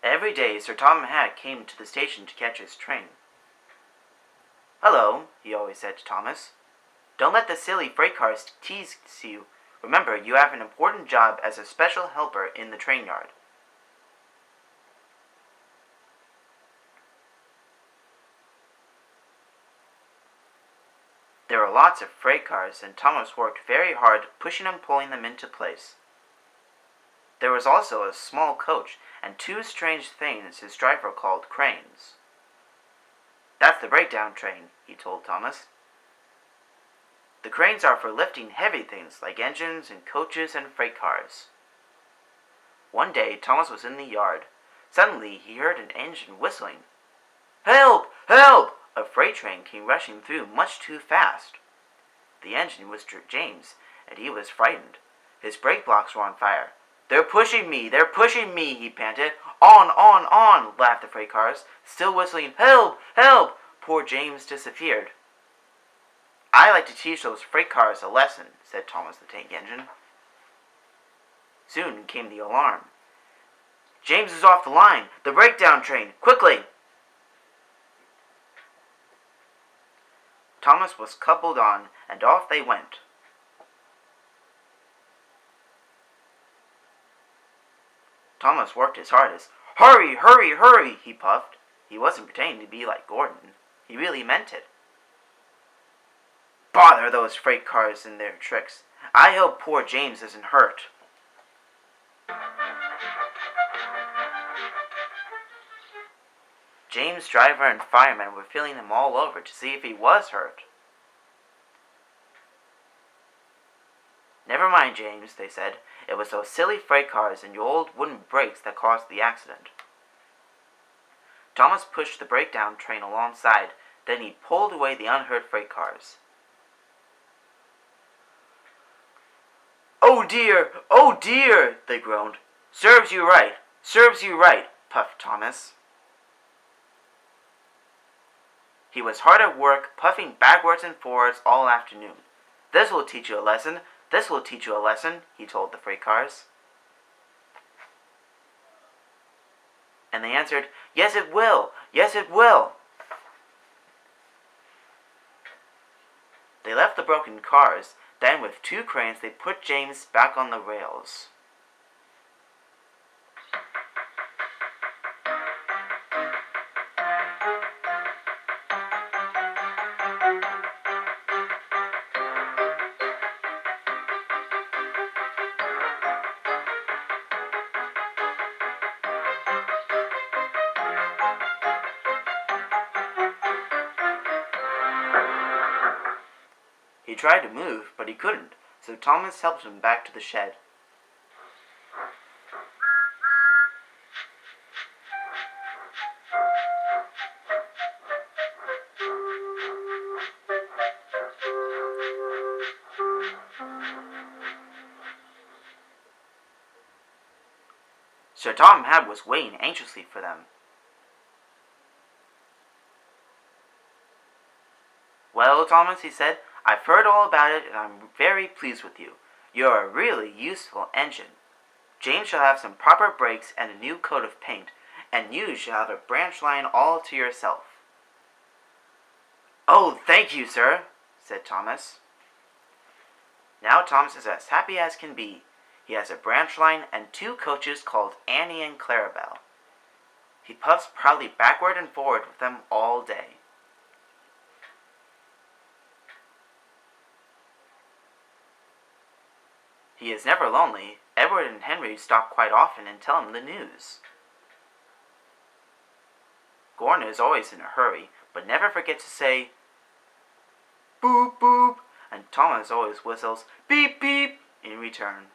Every day Sir Tom Hatt came to the station to catch his train. "Hello," he always said to Thomas. "Don't let the silly freight cars tease you. Remember, you have an important job as a special helper in the train yard." There were lots of freight cars, and Thomas worked very hard pushing and pulling them into place. There was also a small coach and two strange things his driver called cranes. "That's the breakdown train," he told Thomas. "The cranes are for lifting heavy things like engines and coaches and freight cars." One day Thomas was in the yard. Suddenly he heard an engine whistling. "Help! Help!" A freight train came rushing through much too fast. The engine was James, and he was frightened. His brake blocks were on fire. "They're pushing me! They're pushing me!" he panted. "On, on, on!" laughed the freight cars, still whistling, "Help! Help!" Poor James disappeared. "I like to teach those freight cars a lesson," said Thomas the Tank Engine. Soon came the alarm. "James is off the line! The breakdown train! Quickly!" Thomas was coupled on, and off they went. Thomas worked his hardest. "Hurry, hurry, hurry!" he puffed. He wasn't pretending to be like Gordon. He really meant it. "Bother those freight cars and their tricks. I hope poor James isn't hurt." James' driver and firemen were feeling him all over to see if he was hurt. "Never mind, James," they said. "It was those silly freight cars and your old wooden brakes that caused the accident." Thomas pushed the breakdown train alongside. Then he pulled away the unhurt freight cars. "Oh dear! Oh dear!" they groaned. "Serves you right! Serves you right!" puffed Thomas. He was hard at work, puffing backwards and forwards all afternoon. "This will teach you a lesson. This will teach you a lesson," he told the freight cars. And they answered, "Yes, it will. Yes, it will." They left the broken cars. Then with two cranes they put James back on the rails. He tried to move, but he couldn't, so Thomas helped him back to the shed. Sir Tom Hatt was waiting anxiously for them. "Well, Thomas," he said, "I've heard all about it, and I'm very pleased with you. You're a really useful engine. James shall have some proper brakes and a new coat of paint, and you shall have a branch line all to yourself." "Oh, thank you, sir," said Thomas. Now Thomas is as happy as can be. He has a branch line and two coaches called Annie and Clarabelle. He puffs proudly backward and forward with them all day. He is never lonely. Edward and Henry stop quite often and tell him the news. Gordon is always in a hurry, but never forgets to say, "Boop, boop," and Thomas always whistles, "Beep, beep," in return.